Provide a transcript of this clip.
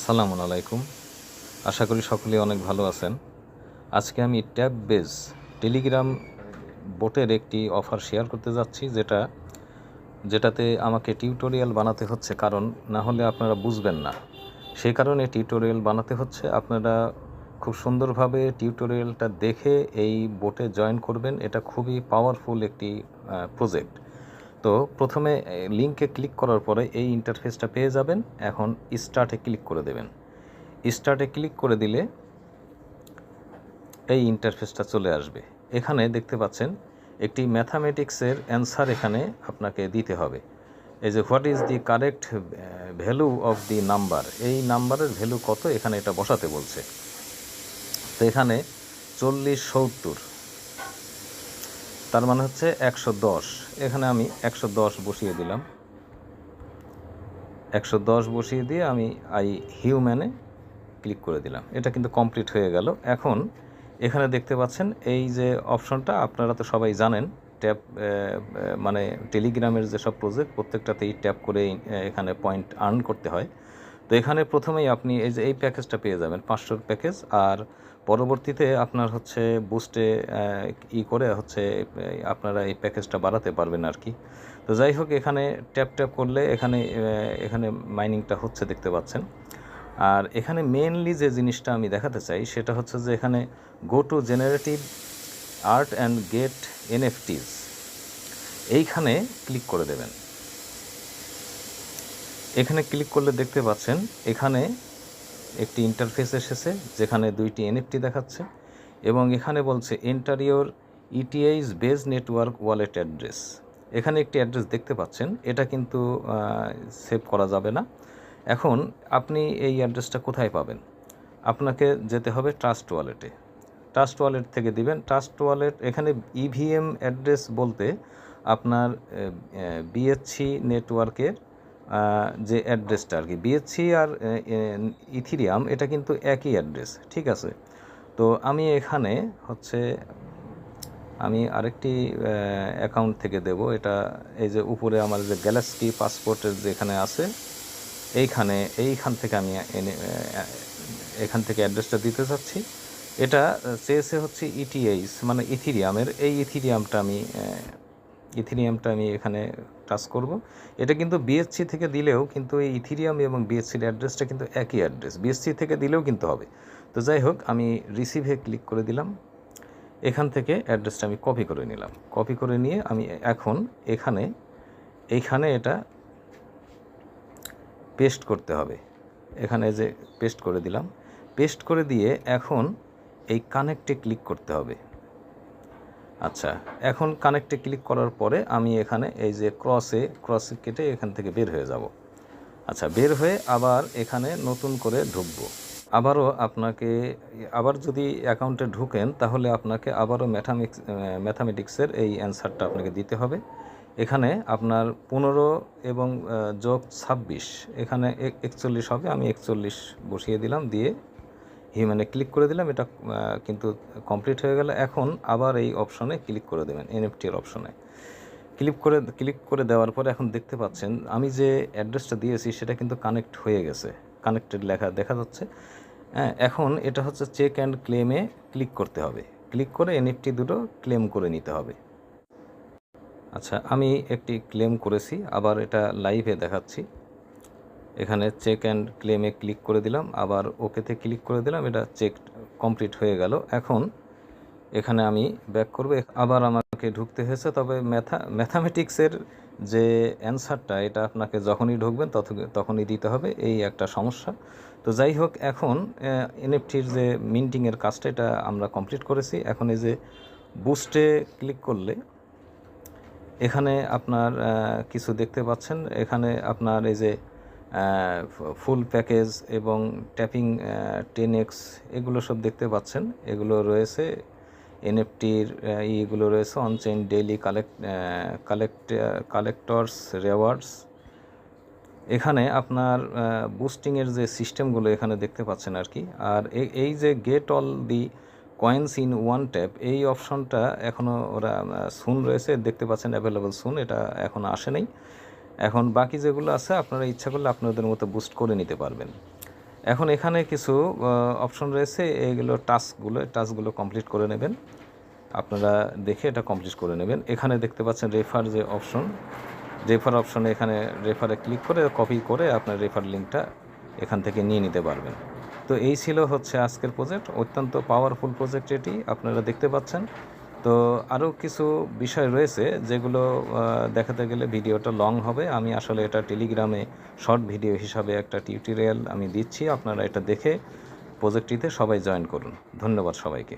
আসসালামু আলাইকুম। আশা করি সকলেই অনেক ভালো আছেন। আজকে আমি ট্যাব বেস টেলিগ্রাম বোটের একটি অফার শেয়ার করতে যাচ্ছি, যেটাতে আমাকে টিউটোরিয়াল বানাতে হচ্ছে, কারণ না হলে আপনারা বুঝবেন না। সেই কারণে টিউটোরিয়াল বানাতে হচ্ছে। আপনারা খুব সুন্দরভাবে টিউটোরিয়ালটা দেখে এই বোটে জয়েন করবেন। এটা খুবই পাওয়ারফুল একটি প্রজেক্ট। তো প্রথমে লিঙ্কে ক্লিক করার পরে এই ইন্টারফেসটা পেয়ে যাবেন। এখন স্টার্টে ক্লিক করে দেবেন। স্টার্টে ক্লিক করে দিলে এই ইন্টারফেসটা চলে আসবে। এখানে দেখতে পাচ্ছেন একটি ম্যাথামেটিক্সের অ্যান্সার এখানে আপনাকে দিতে হবে। এই যে what is the correct value of the number, এই নাম্বারের ভ্যালু কত এখানে এটা বসাতে বলছে। তো এখানে 4070, তার মানে হচ্ছে 110। এখানে আমি 110 বসিয়ে দিলাম। 110 বসিয়ে দিয়ে আমি হিউম্যানে ক্লিক করে দিলাম। এটা কিন্তু কমপ্লিট হয়ে গেল। এখন এখানে দেখতে পাচ্ছেন এই যে অপশনটা, আপনারা তো সবাই জানেন ট্যাপ মানে টেলিগ্রামের যেসব প্রজেক্ট প্রত্যেকটাতেই ট্যাপ করে এখানে পয়েন্ট আর্ন করতে হয়। তো এখানে প্রথমেই আপনি এই যে এই প্যাকেজটা পেয়ে যাবেন, 500 প্যাকেজ। আর পরবর্তীতে আপনার হচ্ছে বুস্টে করে হচ্ছে আপনারা এই প্যাকেজটা বাড়াতে পারবেন আর কি। তো যাই হোক, এখানে ট্যাপ করলে এখানে মাইনিংটা হচ্ছে দেখতে পাচ্ছেন। আর এখানে মেনলি যে জিনিসটা আমি দেখাতে চাই সেটা হচ্ছে যে এখানে go to generative art and get NFTs, এইখানে ক্লিক করে দেবেন। এখানে ক্লিক করলে দেখতে পাচ্ছেন এখানে একটি ইন্টারফেস এসেছে, যেখানে দুইটি এনএফটি দেখাচ্ছে এবং এখানে বলছে enter your ETH base network wallet address. এখানে একটি অ্যাড্রেস দেখতে পাচ্ছেন, এটা কিন্তু সেভ করা যাবে না। এখন আপনি এই অ্যাড্রেসটা কোথায় পাবেন? আপনাকে যেতে হবে ট্রাস্ট ওয়ালেটে। ট্রাস্ট ওয়ালেট থেকে দিবেন। ট্রাস্ট ওয়ালেট এখানে ইভিএম অ্যাড্রেস বলতে আপনার বিএসসি নেটওয়ার্কের যে অ্যাড্রেসটা আর কি, বিএসসি আর ইথিরিয়াম এটা কিন্তু একই অ্যাড্রেস, ঠিক আছে। তো আমি এখানে হচ্ছে আমি আরেকটি অ্যাকাউন্ট থেকে দেব। এটা এই যে উপরে আমার যে গ্যালাক্সি পাসপোর্টের যেখানে আছে এইখান থেকে আমি এখান থেকে অ্যাড্রেসটা দিতে চাচ্ছি। এটা চেয়েছে হচ্ছে ইটিএইচ মানে ইথিরিয়ামের, এই ইথিরিয়ামটা আমি এখানে টাচ করব। এটা কিন্তু বিএসসি থেকে দিলেও কিন্তু এই ইথিরিয়াম এবং বিএসসির অ্যাড্রেসটা কিন্তু একই অ্যাড্রেস, বিএসসি থেকে দিলেও কিন্তু হবে। তো যাই হোক, আমি রিসিভে ক্লিক করে দিলাম। এখান থেকে অ্যাড্রেসটা আমি কপি করে নিলাম। কপি করে নিয়ে আমি এখন এইখানে এটা পেস্ট করতে হবে। এখানে যে পেস্ট করে দিলাম, পেস্ট করে দিয়ে এখন এই কানেক্টে ক্লিক করতে হবে। আচ্ছা, এখন কানেক্টে ক্লিক করার পরে আমি এখানে এই যে ক্রসে কেটে এখান থেকে বের হয়ে যাব। আচ্ছা, বের হয়ে আবার এখানে নতুন করে ঢুকবো। আবারও আপনাকে যদি অ্যাকাউন্টে ঢুকেন তাহলে আপনাকে আবারও ম্যাথামেটিক্সের এই অ্যান্সারটা আপনাকে দিতে হবে। এখানে আপনার 15 এবং যোগ 26, এখানে 41 হবে। আমি 41 বসিয়ে দিলাম, দিয়ে হিউম্যানে ক্লিক করে দিলাম। এটা কিন্তু কমপ্লিট হয়ে গেল। এখন আবার এই অপশনে ক্লিক করে দেবেন, এনএফটির অপশনে ক্লিক করে দেওয়ার পরে এখন দেখতে পাচ্ছেন আমি যে অ্যাড্রেসটা দিয়েছি সেটা কিন্তু কানেক্ট হয়ে গেছে, কানেক্টেড লেখা দেখা যাচ্ছে। হ্যাঁ, এখন এটা হচ্ছে চেক অ্যান্ড ক্লেমে ক্লিক করতে হবে। ক্লিক করে এনএফটি দুটো ক্লেম করে নিতে হবে। আচ্ছা, আমি একটি ক্লেম করেছি, আবার এটা লাইভে দেখাচ্ছি। এখানে চেক অ্যান্ড ক্লেমে ক্লিক করে দিলাম, আবার ওকেতে ক্লিক করে দিলাম। এটা চেক কমপ্লিট হয়ে গেল। এখন এখানে আমি ব্যাক করব, আবার আমাকে ঢুকতে হয়েছে। তবে ম্যাথামেটিক্সের যে অ্যান্সারটা এটা আপনাকে যখনই ঢুকবেন তখনই দিতে হবে, এই একটা সমস্যা। তো যাই হোক, এখন এনএফটির যে মিন্টিংয়ের কাজটা এটা আমরা কমপ্লিট করেছি। এখন এই যে বুস্টে ক্লিক করলে এখানে আপনার কিছু দেখতে পাচ্ছেন। এখানে আপনার এই যে ফুল প্যাকেজ এবং ট্যাপিং 10x এগুলো সব দেখতে পাচ্ছেন। এগুলো রয়েছে এনএফটির এইগুলো রয়েছে অনচেইন ডেইলি কালেক্টরস রেওয়ার্ডস। এখানে আপনার বুস্টিংয়ের যে সিস্টেমগুলো এখানে দেখতে পাচ্ছেন আর কি। আর এই যে gate all the coins in one tap, এই অপশনটা এখনও ওরা সুন রয়েছে, দেখতে পাচ্ছেন অ্যাভেলেবল সুন, এটা এখনও আসে নাই। এখন বাকি যেগুলো আছে আপনারা ইচ্ছা করলে আপনাদের মতো বুস্ট করে নিতে পারবেন। এখন এখানে কিছু অপশন রয়েছে, এইগুলো টাস্কগুলো কমপ্লিট করে নেবেন। আপনারা দেখে এটা কমপ্লিট করে নেবেন। এখানে দেখতে পাচ্ছেন রেফার যে রেফার অপশনে এখানে রেফারে ক্লিক করে কপি করে আপনার রেফার লিঙ্কটা এখান থেকে নিয়ে নিতে পারবেন। তো এই ছিল হচ্ছে আজকের প্রজেক্ট, অত্যন্ত পাওয়ারফুল প্রজেক্ট এটি, আপনারা দেখতে পাচ্ছেন। তো আরও কিছু বিষয় রয়েছে যেগুলো দেখাতে গেলে ভিডিওটা লং হবে। আমি আসলে এটা টেলিগ্রামে শর্ট ভিডিও হিসাবে একটা টিউটোরিয়াল আমি দিচ্ছি, আপনারা এটা দেখে প্রজেক্টটিতে সবাই জয়েন করুন। ধন্যবাদ সবাইকে।